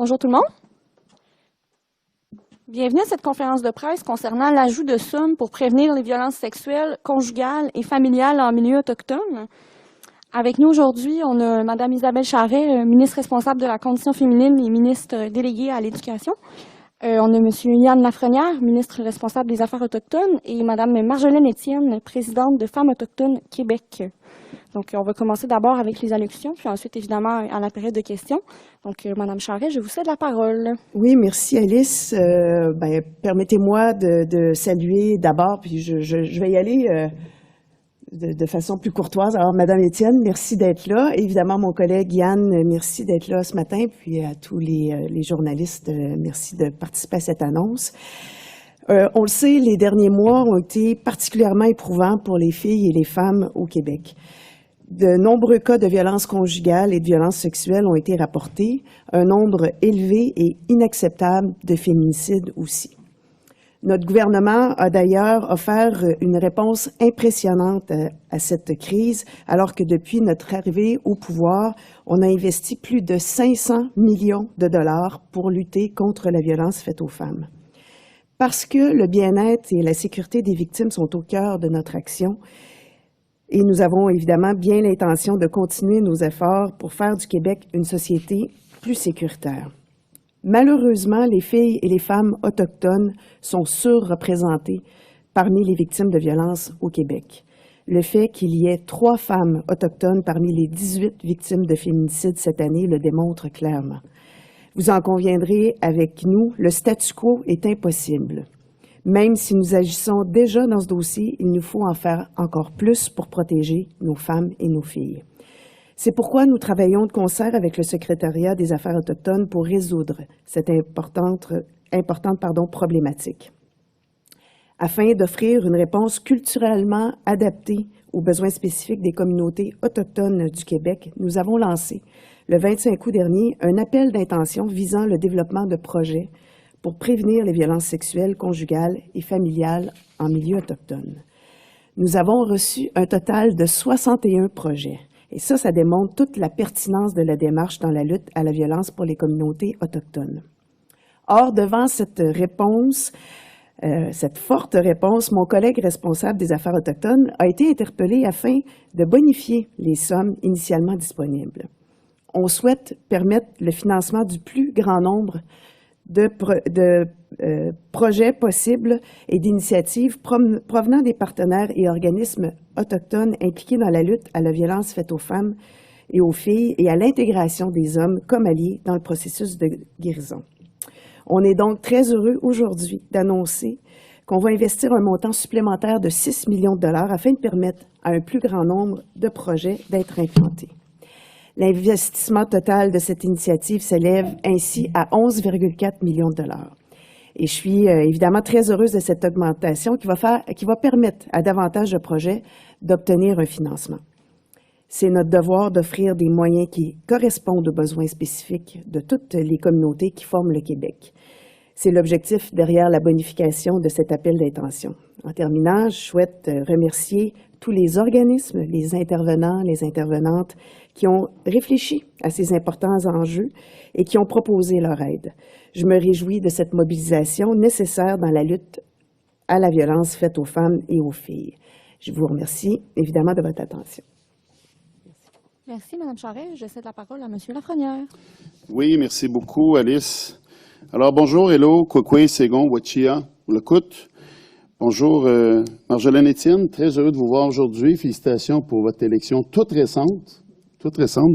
Bonjour tout le monde. Bienvenue à cette conférence de presse concernant l'ajout de sommes pour prévenir les violences sexuelles, conjugales et familiales en milieu autochtone. Avec nous aujourd'hui, on a Mme Isabelle Charret, ministre responsable de la condition féminine et ministre déléguée à l'éducation. On a M. Yann Lafrenière, ministre responsable des Affaires autochtones, et Mme Marjolaine Étienne, présidente de Femmes autochtones Québec. Donc, on va commencer d'abord avec les allocutions, puis ensuite, évidemment, à la période de questions. Donc, Mme Charret, je vous cède la parole. Oui, merci Alice. Permettez-moi de saluer d'abord, puis je vais y aller de façon plus courtoise. Alors, Mme Étienne, merci d'être là. Évidemment, mon collègue Yann, merci d'être là ce matin. Puis à tous les journalistes, merci de participer à cette annonce. On le sait, les derniers mois ont été particulièrement éprouvants pour les filles et les femmes au Québec. De nombreux cas de violences conjugales et de violences sexuelles ont été rapportés, un nombre élevé et inacceptable de féminicides aussi. Notre gouvernement a d'ailleurs offert une réponse impressionnante à cette crise, alors que depuis notre arrivée au pouvoir, on a investi plus de 500 millions de dollars pour lutter contre la violence faite aux femmes. Parce que le bien-être et la sécurité des victimes sont au cœur de notre action, et nous avons évidemment bien l'intention de continuer nos efforts pour faire du Québec une société plus sécuritaire. Malheureusement, les filles et les femmes autochtones sont surreprésentées parmi les victimes de violences au Québec. Le fait qu'il y ait 3 femmes autochtones parmi les 18 victimes de féminicide cette année le démontre clairement. Vous en conviendrez avec nous, le statu quo est impossible. Même si nous agissons déjà dans ce dossier, il nous faut en faire encore plus pour protéger nos femmes et nos filles. C'est pourquoi nous travaillons de concert avec le Secrétariat des Affaires autochtones pour résoudre cette importante problématique. Afin d'offrir une réponse culturellement adaptée aux besoins spécifiques des communautés autochtones du Québec, nous avons lancé, le 25 août dernier, un appel d'intention visant le développement de projets pour prévenir les violences sexuelles, conjugales et familiales en milieu autochtone. Nous avons reçu un total de 61 projets. Et ça démontre toute la pertinence de la démarche dans la lutte à la violence pour les communautés autochtones. Or, devant cette réponse, cette forte réponse, mon collègue responsable des Affaires autochtones a été interpellé afin de bonifier les sommes initialement disponibles. On souhaite permettre le financement du plus grand nombre de projets possibles et d'initiatives provenant des partenaires et organismes autochtones impliqués dans la lutte à la violence faite aux femmes et aux filles et à l'intégration des hommes comme alliés dans le processus de guérison. On est donc très heureux aujourd'hui d'annoncer qu'on va investir un montant supplémentaire de 6 millions de dollars afin de permettre à un plus grand nombre de projets d'être implantés. L'investissement total de cette initiative s'élève ainsi à 11,4 millions de dollars. Et je suis évidemment très heureuse de cette augmentation qui va permettre à davantage de projets d'obtenir un financement. C'est notre devoir d'offrir des moyens qui correspondent aux besoins spécifiques de toutes les communautés qui forment le Québec. C'est l'objectif derrière la bonification de cet appel d'intention. En terminant, je souhaite remercier tous les organismes, les intervenants, les intervenantes qui ont réfléchi à ces importants enjeux et qui ont proposé leur aide. Je me réjouis de cette mobilisation nécessaire dans la lutte à la violence faite aux femmes et aux filles. Je vous remercie évidemment de votre attention. Merci, Mme Charret. Je cède la parole à M. Lafrenière. Oui, merci beaucoup, Alice. Alors, bonjour, hello, Kwekwe, Ségon, Wachia, Lekut. Bonjour, Marjolaine Étienne. Très heureux de vous voir aujourd'hui. Félicitations pour votre élection toute récente,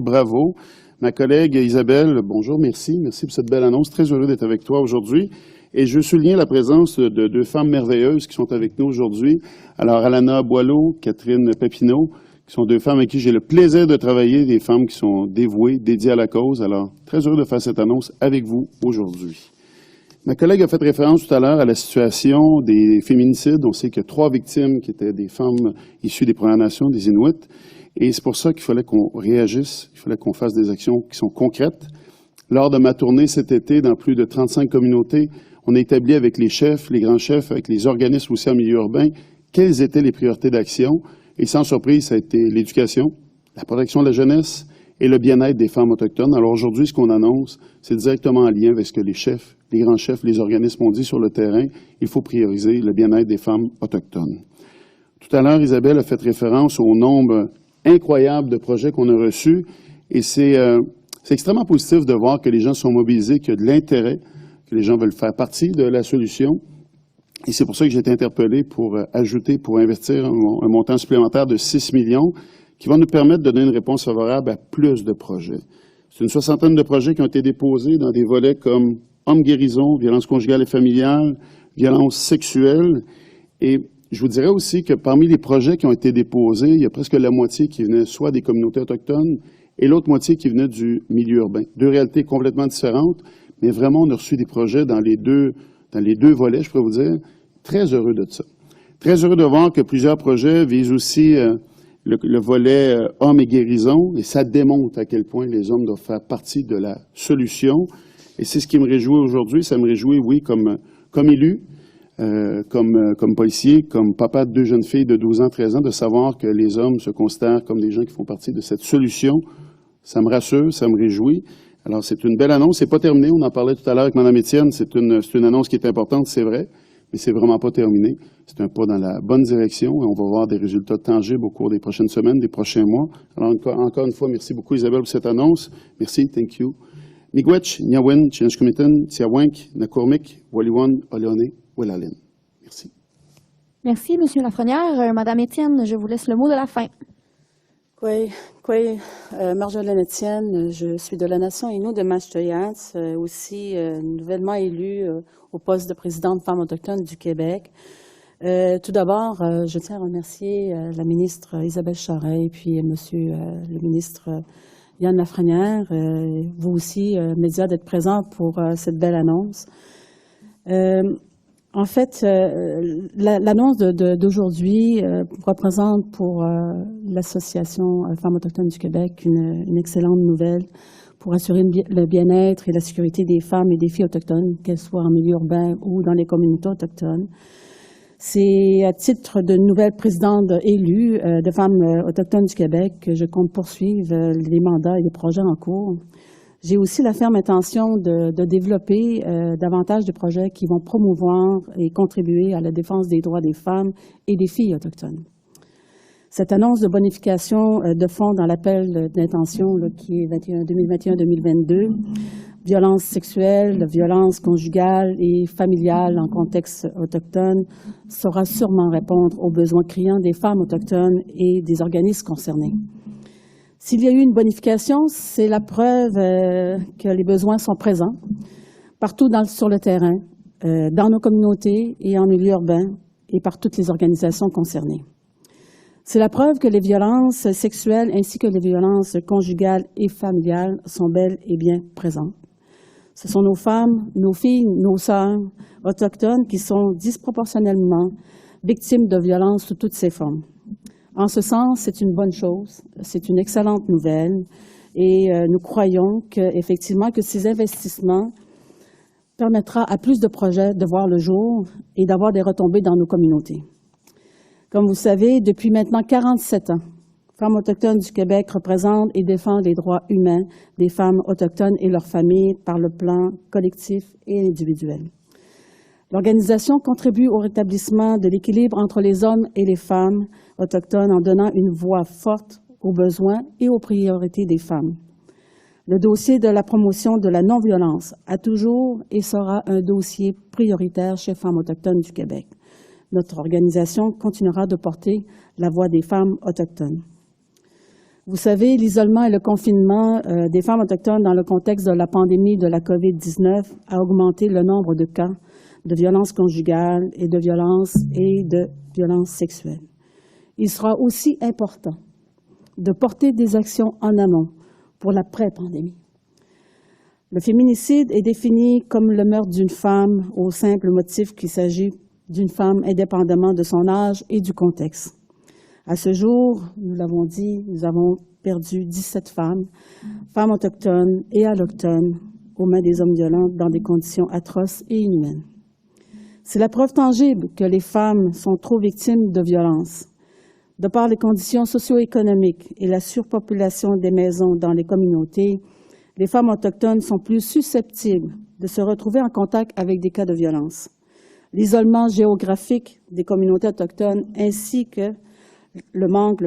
bravo. Ma collègue Isabelle, bonjour, merci pour cette belle annonce. Très heureux d'être avec toi aujourd'hui. Et je veux souligner la présence de 2 femmes merveilleuses qui sont avec nous aujourd'hui. Alors, Alana Boileau, Catherine Papineau, qui sont 2 femmes avec qui j'ai le plaisir de travailler, des femmes qui sont dévouées, dédiées à la cause. Alors, très heureux de faire cette annonce avec vous aujourd'hui. Ma collègue a fait référence tout à l'heure à la situation des féminicides. On sait qu'il y a 3 victimes qui étaient des femmes issues des Premières Nations, des Inuits. Et c'est pour ça qu'il fallait qu'on réagisse, il fallait qu'on fasse des actions qui sont concrètes. Lors de ma tournée cet été dans plus de 35 communautés, on a établi avec les chefs, les grands chefs, avec les organismes aussi en milieu urbain, quelles étaient les priorités d'action. Et sans surprise, ça a été l'éducation, la protection de la jeunesse et le bien-être des femmes autochtones. Alors aujourd'hui, ce qu'on annonce, c'est directement en lien avec ce que les chefs, les grands chefs, les organismes ont dit sur le terrain. Il faut prioriser le bien-être des femmes autochtones. Tout à l'heure, Isabelle a fait référence au nombre incroyable de projets qu'on a reçus et c'est extrêmement positif de voir que les gens sont mobilisés, qu'il y a de l'intérêt, que les gens veulent faire partie de la solution. Et c'est pour ça que j'ai été interpellé pour ajouter, pour investir un montant supplémentaire de 6 millions qui va nous permettre de donner une réponse favorable à plus de projets. C'est une soixantaine de projets qui ont été déposés dans des volets comme hommes guérison, violence conjugale et familiale, violence sexuelle. Et je vous dirais aussi que parmi les projets qui ont été déposés, il y a presque la moitié qui venait soit des communautés autochtones et l'autre moitié qui venait du milieu urbain. Deux réalités complètement différentes, mais vraiment on a reçu des projets dans les deux volets, je pourrais vous dire. Très heureux de ça. Très heureux de voir que plusieurs projets visent aussi le volet hommes et guérison, et ça démontre à quel point les hommes doivent faire partie de la solution. Et c'est ce qui me réjouit aujourd'hui. Ça me réjouit, oui, comme élu, comme policier, comme papa de 2 jeunes filles de 12 ans, 13 ans, de savoir que les hommes se considèrent comme des gens qui font partie de cette solution. Ça me rassure, ça me réjouit. Alors, c'est une belle annonce. C'est pas terminé. On en parlait tout à l'heure avec Mme Étienne. C'est une annonce qui est importante, c'est vrai, mais c'est vraiment pas terminé. C'est un pas dans la bonne direction et on va voir des résultats tangibles au cours des prochaines semaines, des prochains mois. Alors, encore une fois, merci beaucoup, Isabelle, pour cette annonce. Merci, thank you. Miigwech, Nyawin, Chinashkumitan, Tiawank, Nakormik, Waliwan, Oleone, Welalen. Merci. Merci, Monsieur Lafrenière. Madame Étienne, je vous laisse le mot de la fin. Oui, Marjolaine Étienne, je suis de la Nation Innu de Mach-Toyats, aussi nouvellement élue au poste de présidente femme autochtone du Québec. Tout d'abord, je tiens à remercier la ministre Isabelle Charest et puis Monsieur le ministre Yann Lafrenière, vous aussi, médias, d'être présents pour cette belle annonce. En fait, l'annonce d'aujourd'hui représente pour l'Association Femmes autochtones du Québec une excellente nouvelle pour assurer le bien-être et la sécurité des femmes et des filles autochtones, qu'elles soient en milieu urbain ou dans les communautés autochtones. C'est à titre de nouvelle présidente élue de Femmes autochtones du Québec que je compte poursuivre les mandats et les projets en cours. J'ai aussi la ferme intention de développer davantage de projets qui vont promouvoir et contribuer à la défense des droits des femmes et des filles autochtones. Cette annonce de bonification de fonds dans l'appel d'intention qui est 2021-2022, violences sexuelles, violences conjugales et familiales en contexte autochtone, saura sûrement répondre aux besoins criants des femmes autochtones et des organismes concernés. S'il y a eu une bonification, c'est la preuve que les besoins sont présents partout sur le terrain, dans nos communautés et en milieu urbain et par toutes les organisations concernées. C'est la preuve que les violences sexuelles ainsi que les violences conjugales et familiales sont bel et bien présentes. Ce sont nos femmes, nos filles, nos sœurs autochtones qui sont disproportionnellement victimes de violences sous toutes ses formes. En ce sens, c'est une bonne chose, c'est une excellente nouvelle et nous croyons qu'effectivement que ces investissements permettra à plus de projets de voir le jour et d'avoir des retombées dans nos communautés. Comme vous savez, depuis maintenant 47 ans, Femmes autochtones du Québec représentent et défendent les droits humains des femmes autochtones et leurs familles par le plan collectif et individuel. L'organisation contribue au rétablissement de l'équilibre entre les hommes et les femmes autochtones en donnant une voix forte aux besoins et aux priorités des femmes. Le dossier de la promotion de la non-violence a toujours et sera un dossier prioritaire chez Femmes autochtones du Québec. Notre organisation continuera de porter la voix des femmes autochtones. Vous savez, l'isolement et le confinement des femmes autochtones dans le contexte de la pandémie de la COVID-19 a augmenté le nombre de cas de violences conjugales et de violences sexuelles. Il sera aussi important de porter des actions en amont pour l'après-pandémie. Le féminicide est défini comme le meurtre d'une femme au simple motif qu'il s'agit d'une femme indépendamment de son âge et du contexte. À ce jour, nous l'avons dit, nous avons perdu 17 femmes autochtones et allochtones aux mains des hommes violents dans des conditions atroces et inhumaines. C'est la preuve tangible que les femmes sont trop victimes de violences. De par les conditions socio-économiques et la surpopulation des maisons dans les communautés, les femmes autochtones sont plus susceptibles de se retrouver en contact avec des cas de violence. L'isolement géographique des communautés autochtones ainsi que le manque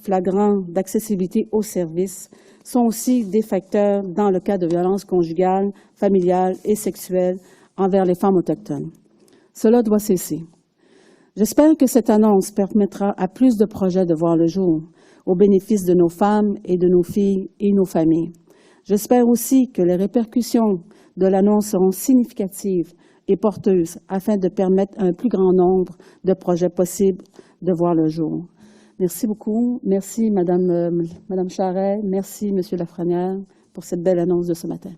flagrant d'accessibilité aux services sont aussi des facteurs dans le cas de violences conjugales, familiales et sexuelles envers les femmes autochtones. Cela doit cesser. J'espère que cette annonce permettra à plus de projets de voir le jour, au bénéfice de nos femmes et de nos filles et nos familles. J'espère aussi que les répercussions de l'annonce seront significatives et porteuses afin de permettre à un plus grand nombre de projets possibles de voir le jour. Merci beaucoup. Merci, Madame Charret. Merci, Monsieur Lafrenière, pour cette belle annonce de ce matin.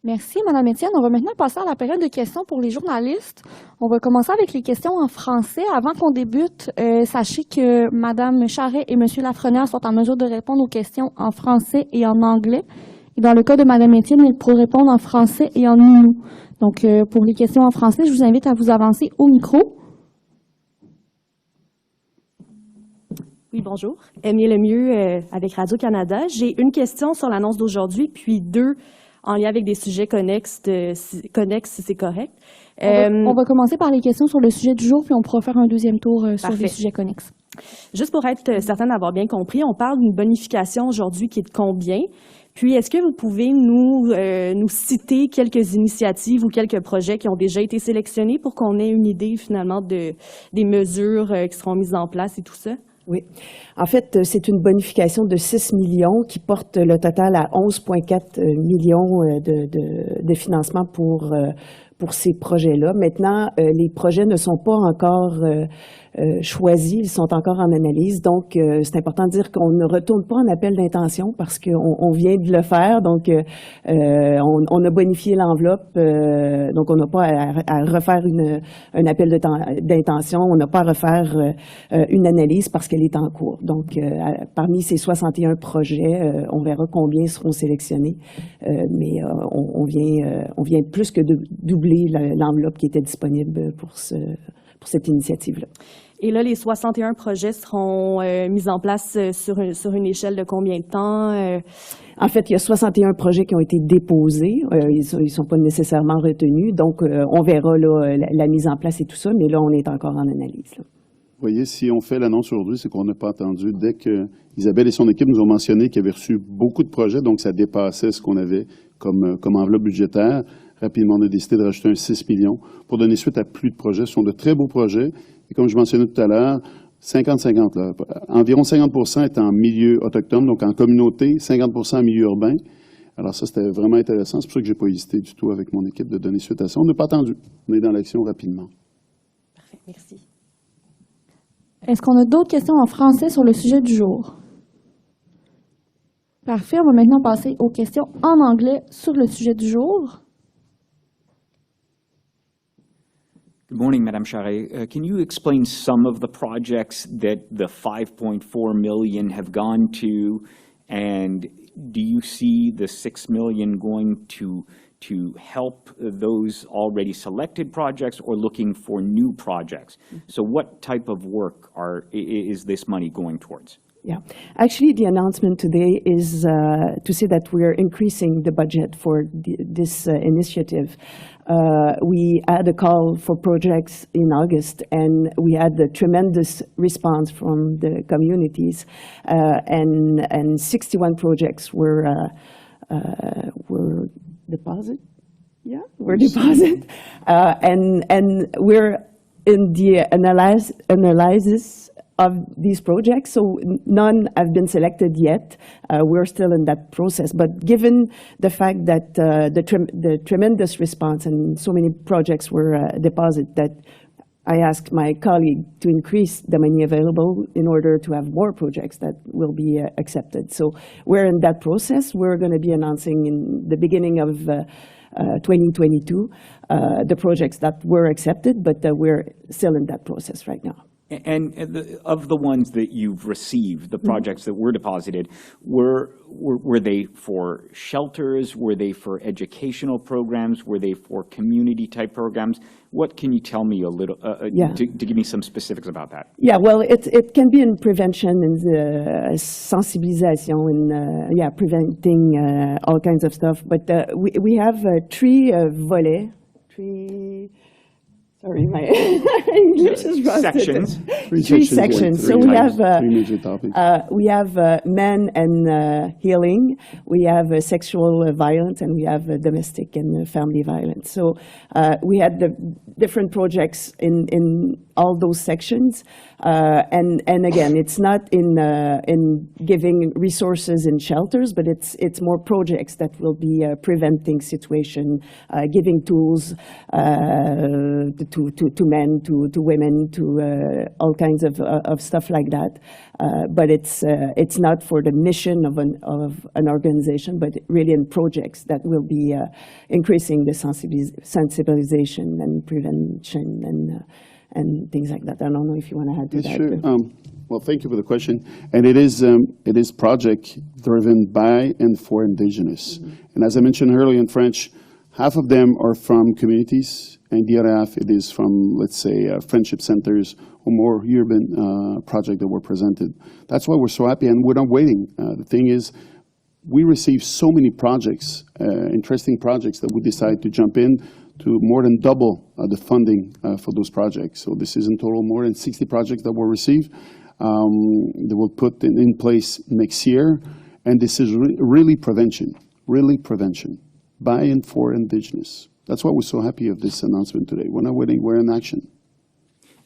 Merci, Madame Étienne. On va maintenant passer à la période de questions pour les journalistes. On va commencer avec les questions en français. Avant qu'on débute, sachez que Madame Charret et Monsieur Lafrenière sont en mesure de répondre aux questions en français et en anglais. Et dans le cas de Madame Étienne, ils pourront répondre en français et en inou. Donc, pour les questions en français, je vous invite à vous avancer au micro. Oui, bonjour. Aimez le mieux avec Radio-Canada. J'ai une question sur l'annonce d'aujourd'hui, puis deux en lien avec des sujets connexes, si c'est correct. On va commencer par les questions sur le sujet du jour, puis on pourra faire un deuxième tour sur les sujets connexes. Juste pour être certaine d'avoir bien compris, on parle d'une bonification aujourd'hui qui est de combien? Puis, est-ce que vous pouvez nous citer quelques initiatives ou quelques projets qui ont déjà été sélectionnés pour qu'on ait une idée finalement des mesures qui seront mises en place et tout ça? Oui. En fait, c'est une bonification de 6 millions qui porte le total à 11,4 millions de financement pour ces projets-là. Maintenant, les projets ne sont pas encore choisis, ils sont encore en analyse. Donc, c'est important de dire qu'on ne retourne pas en appel d'intention parce qu'on vient de le faire. Donc, on a bonifié l'enveloppe. Donc, on n'a pas à refaire un appel d'intention. On n'a pas à refaire une analyse parce qu'elle est en cours. Donc, parmi ces 61 projets, on verra combien seront sélectionnés. Mais on vient plus que de doubler l'enveloppe qui était disponible pour cette initiative-là. Et là, les 61 projets seront mis en place sur une échelle de combien de temps? En fait, il y a 61 projets qui ont été déposés. Ils sont pas nécessairement retenus. Donc, on verra là, la mise en place et tout ça, mais là, on est encore en analyse. Là. Vous voyez, si on fait l'annonce aujourd'hui, c'est qu'on n'a pas attendu. Dès que Isabelle et son équipe nous ont mentionné qu'ils avaient reçu beaucoup de projets, donc ça dépassait ce qu'on avait comme enveloppe budgétaire. Rapidement, on a décidé de rajouter un 6 millions pour donner suite à plus de projets. Ce sont de très beaux projets. Et comme je mentionnais tout à l'heure, 50-50, là. Environ 50% est en milieu autochtone, donc en communauté, 50% en milieu urbain. Alors ça, c'était vraiment intéressant. C'est pour ça que je n'ai pas hésité du tout avec mon équipe de donner suite à ça. On n'a pas attendu. On est dans l'action rapidement. Parfait, merci. Est-ce qu'on a d'autres questions en français sur le sujet du jour? Parfait. On va maintenant passer aux questions en anglais sur le sujet du jour. Good morning, Madame Charret. Can you explain some of the projects that the $5.4 million have gone to, and do you see the $6 million going to help those already selected projects or looking for new projects? So what type of work is this money going towards? Yeah. Actually, the announcement today is to say that we are increasing the budget for this initiative. We had a call for projects in August, and we had a tremendous response from the communities, and 61 projects were deposited. Yeah, were deposited, and we're in the analysis of these projects, so none have been selected yet. We're still in that process. But given the fact that the tremendous response and so many projects were deposited, that I asked my colleague to increase the money available in order to have more projects that will be accepted. So we're in that process. We're going to be announcing in the beginning of 2022 the projects that were accepted, but we're still in that process right now. And of the ones that you've received, the projects that were deposited, were they for shelters? Were they for educational programs? Were they for community-type programs? What can you tell me a little, to give me some specifics about that? Yeah, well, it can be in prevention and sensibilisation and, preventing all kinds of stuff. But we have three volets, sorry, my English is rusted. Sections. Three sections. So we have three major topics. men and healing. We have sexual violence, and we have domestic and family violence. So we had the different projects in all those sections. And again, it's not in giving resources in shelters, but it's more projects that will be preventing situation, giving tools to men, to women, to all kinds of stuff like that. But it's not for the mission of an organization, but really in projects that will be increasing the sensibilization and prevention and things like that. I don't know if you want to add to that. Sure. Well, thank you for the question. And it is project driven by and for Indigenous. And as I mentioned earlier in French, half of them are from communities, and the other half it is from, let's say, friendship centers or more urban projects that were presented. That's why we're so happy, and we're not waiting. The thing is, we receive so many projects, interesting projects, that we decide to jump in to more than double the funding for those projects. So this is in total more than 60 projects that we'll receive. They will put in place next year, and this is really prevention by and for Indigenous. That's why we're so happy of this announcement today. We're not waiting, we're in action.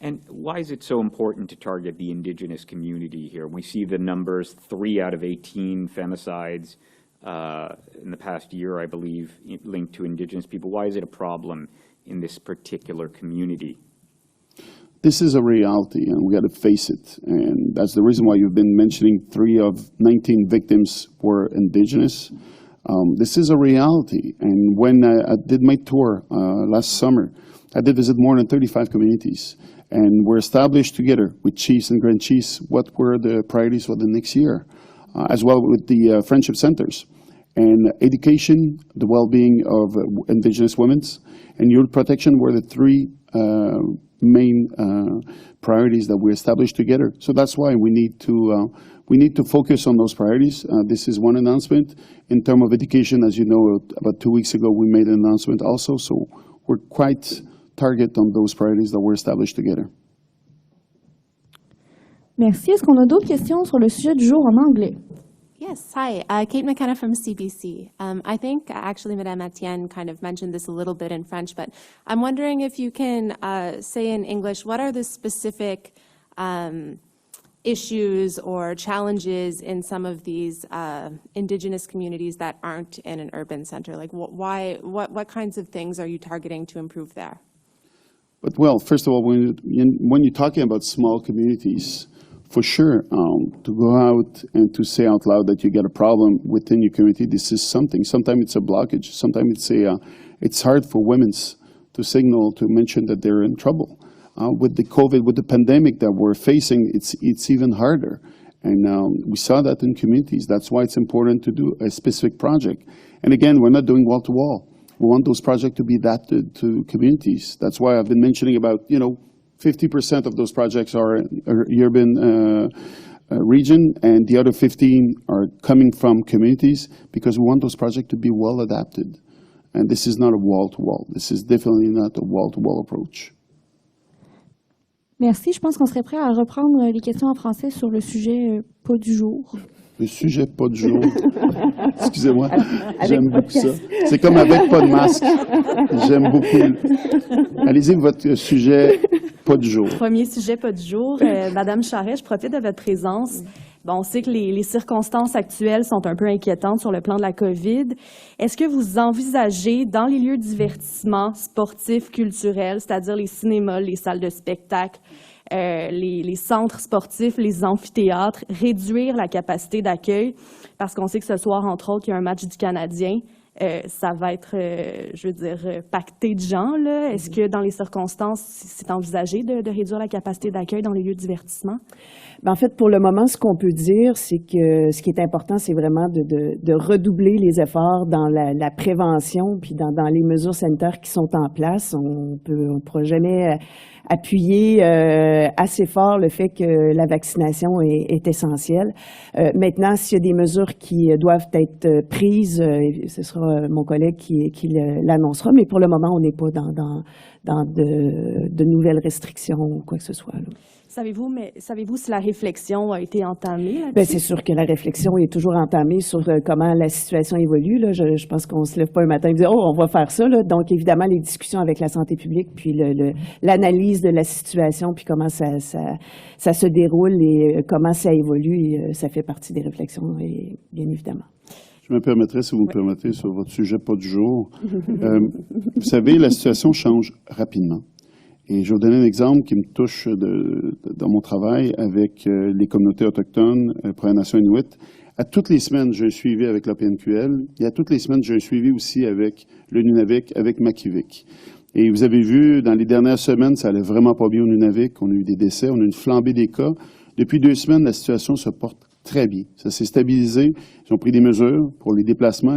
And why is it so important to target the Indigenous community here? We see the numbers, 3 out of 18 femicides in the past year, I believe, linked to Indigenous people. Why is it a problem in this particular community? This is a reality, and we got to face it. And that's the reason why you've been mentioning 3 of 19 victims were Indigenous. This is a reality. And when I did my tour last summer, I did visit more than 35 communities. And we're established together with chiefs and grand chiefs what were the priorities for the next year, as well with the friendship centers. And education, the well-being of Indigenous women, and youth protection were the 3 main priorities that we established together. So that's why we need to focus on those priorities. This is one announcement. In terms of education, as you know, about 2 weeks ago, we made an announcement also. So we're quite target on those priorities that were established together. Merci. Est-ce qu'on a d'autres questions sur le sujet du jour en anglais? Yes, hi, Kate McKenna from CBC. I think actually Madame Etienne kind of mentioned this a little bit in French, but I'm wondering if you can say in English, what are the specific issues or challenges in some of these Indigenous communities that aren't in an urban center? Like what kinds of things are you targeting to improve there? But well, first of all, when you're talking about small communities, for sure, to go out and to say out loud that you get a problem within your community, this is something. Sometimes it's a blockage. Sometimes it's hard for women to signal, to mention that they're in trouble. With the COVID, with the pandemic that we're facing, it's even harder. And we saw that in communities. That's why it's important to do a specific project. And again, we're not doing wall-to-wall. We want those projects to be adapted to communities. That's why I've been mentioning about, 50% of those projects are urban region, and the other 15 are coming from communities, because we want those projects to be well adapted. And this is not a wall-to-wall. This is definitely not a wall-to-wall approach. Merci. Je pense qu'on serait prêt à reprendre les questions en français sur le sujet pas du jour. Le sujet pas du jour. Excusez-moi, j'aime beaucoup ça. C'est comme avec pas de masque. J'aime beaucoup. Allez-y, votre sujet pas du jour. Premier sujet pas du jour. Madame Charret, je profite de votre présence. Bon, on sait que les circonstances actuelles sont un peu inquiétantes sur le plan de la COVID. Est-ce que vous envisagez, dans les lieux de divertissement sportifs, culturels, c'est-à-dire les cinémas, les salles de spectacle, les centres sportifs, les amphithéâtres, réduire la capacité d'accueil? Parce qu'on sait que ce soir, entre autres, il y a un match du Canadien. ça va être, je veux dire, pacté de gens, là. Est-ce que dans les circonstances, c'est envisagé de réduire la capacité d'accueil dans les lieux de divertissement? Ben, en fait, pour le moment, ce qu'on peut dire, c'est que ce qui est important, c'est vraiment de redoubler les efforts dans la prévention, puis dans les mesures sanitaires qui sont en place. On pourra jamais appuyer assez fort le fait que la vaccination est essentielle. Maintenant, s'il y a des mesures qui doivent être prises, ce sera mon collègue qui l'annoncera, mais pour le moment, on n'est pas dans de nouvelles restrictions ou quoi que ce soit, là. Savez-vous si la réflexion a été entamée là-dessus? Bien, c'est sûr que la réflexion est toujours entamée sur comment la situation évolue, là. Je pense qu'on se lève pas un matin et dit « Oh, on va faire ça », là. Donc, évidemment, les discussions avec la santé publique, puis l'analyse de la situation, puis comment ça se déroule et comment ça évolue, ça fait partie des réflexions, et bien évidemment. Je me permettrai, si vous me permettez, sur votre sujet pas du jour. Vous savez, la situation change rapidement. Et je vais vous donner un exemple qui me touche dans mon travail avec les communautés autochtones, Premières Nations Inuit. À toutes les semaines, j'ai un suivi avec la PNQL et à toutes les semaines, j'ai un suivi aussi avec le Nunavik, avec Makivik. Et vous avez vu, dans les dernières semaines, ça allait vraiment pas bien au Nunavik. On a eu des décès, on a eu une flambée des cas. Depuis 2 semaines, la situation se porte très bien. Ça s'est stabilisé. Ils ont pris des mesures pour les déplacements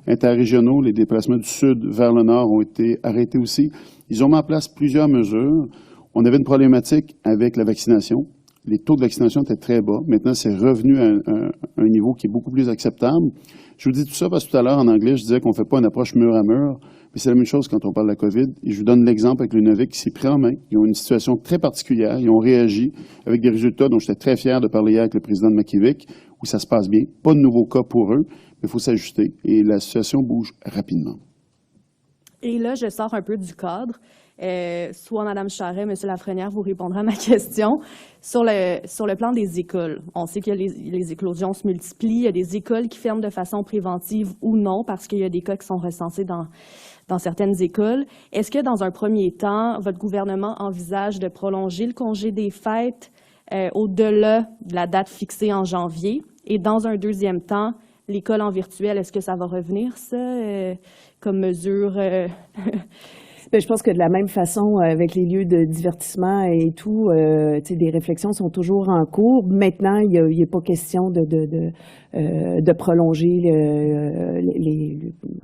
interrégionaux, les déplacements du sud vers le nord ont été arrêtés aussi. Ils ont mis en place plusieurs mesures. On avait une problématique avec la vaccination. Les taux de vaccination étaient très bas. Maintenant, c'est revenu à un niveau qui est beaucoup plus acceptable. Je vous dis tout ça parce que tout à l'heure, en anglais, je disais qu'on ne fait pas une approche mur à mur. Mais c'est la même chose quand on parle de la COVID. Et je vous donne l'exemple avec le Nunavik qui s'est pris en main. Ils ont une situation très particulière. Ils ont réagi avec des résultats dont j'étais très fier de parler hier avec le président de Makivik, où ça se passe bien. Pas de nouveaux cas pour eux, mais il faut s'ajuster. Et la situation bouge rapidement. Et là, je sors un peu du cadre. Soit Mme Charret, M. Lafrenière vous répondra à ma question. Sur le plan des écoles, on sait que les éclosions se multiplient. Il y a des écoles qui ferment de façon préventive ou non parce qu'il y a des cas qui sont recensés dans certaines écoles. Est-ce que, dans un premier temps, votre gouvernement envisage de prolonger le congé des fêtes au-delà de la date fixée en janvier? Et dans un deuxième temps, l'école en virtuel, est-ce que ça va revenir, ça, comme mesure? Bien, je pense que de la même façon, avec les lieux de divertissement et tout, des réflexions sont toujours en cours. Maintenant, il n'y a pas question de prolonger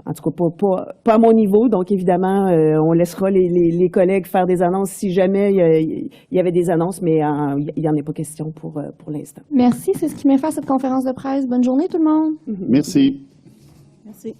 en tout cas pas à mon niveau. Donc, évidemment, on laissera les collègues faire des annonces si jamais il y avait des annonces, mais il n'y en a pas question pour l'instant. Merci, c'est ce qui met fin à cette conférence de presse. Bonne journée tout le monde. Merci. Merci.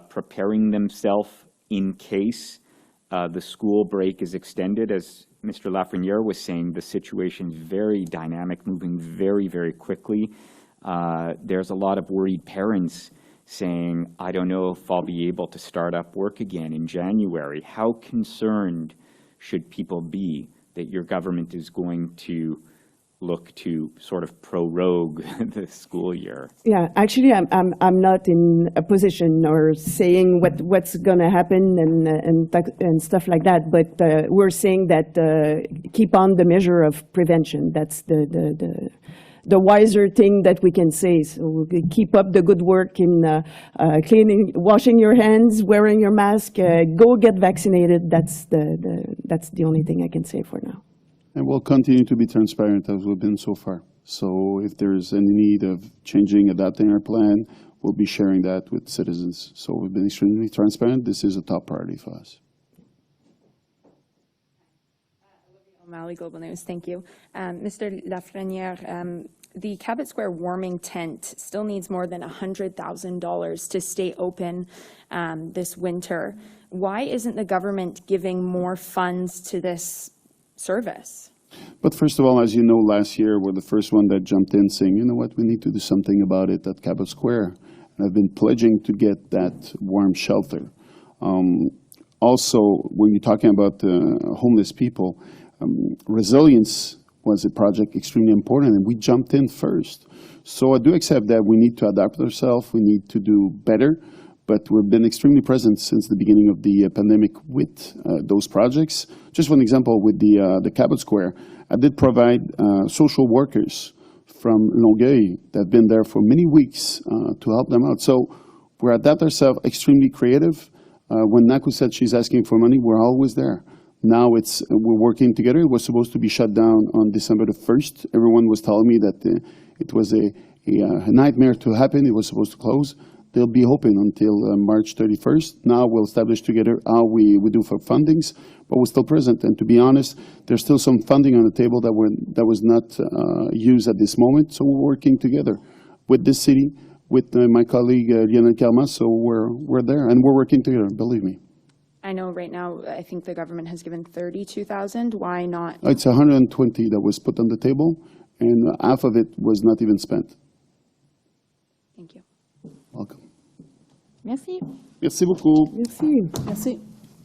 Preparing themselves in case the school break is extended. As Mr. Lafreniere was saying, the situation is very dynamic, moving very, very quickly. There's a lot of worried parents saying, I don't know if I'll be able to start up work again in January. How concerned should people be that your government is going to look to sort of prorogue the school year? Yeah, actually, I'm not in a position or saying what's going to happen and stuff like that. But we're saying that keep on the measure of prevention. That's the wiser thing that we can say. So keep up the good work in cleaning, washing your hands, wearing your mask. Go get vaccinated. That's the only thing I can say for now. And we'll continue to be transparent as we've been so far. So if there's any need of changing, adapting our plan, we'll be sharing that with citizens. So we've been extremely transparent. This is a top priority for us. O'Malley, Global News, thank you. Mr. Lafreniere, the Cabot Square warming tent still needs more than $100,000 to stay open this winter. Why isn't the government giving more funds to this service? But first of all, as you know, last year we're the first one that jumped in saying, you know what, we need to do something about it at Cabot Square. And I've been pledging to get that warm shelter. Also, when you're talking about homeless people, resilience was a project extremely important, and we jumped in first. So I do accept that we need to adapt ourselves, we need to do better, but we've been extremely present since the beginning of the pandemic with those projects. Just one example with the Cabot Square, I did provide social workers from Longueuil that have been there for many weeks to help them out. So we adapt ourselves extremely creative. When Naku said she's asking for money, we're always there. Now we're working together. It was supposed to be shut down on December the 1st. Everyone was telling me that it was a nightmare to happen. It was supposed to close. They'll be open until March 31st. Now we'll establish together how we do for fundings, but we're still present. And to be honest, there's still some funding on the table that was not used at this moment. So we're working together with this city, with my colleague Lionel Carmas. So we're there and we're working together, believe me. I know right now, I think the government has given 32,000. Why not? It's 120 that was put on the table, and half of it was not even spent. Thank you. Welcome. Merci. Merci beaucoup. Merci. Merci.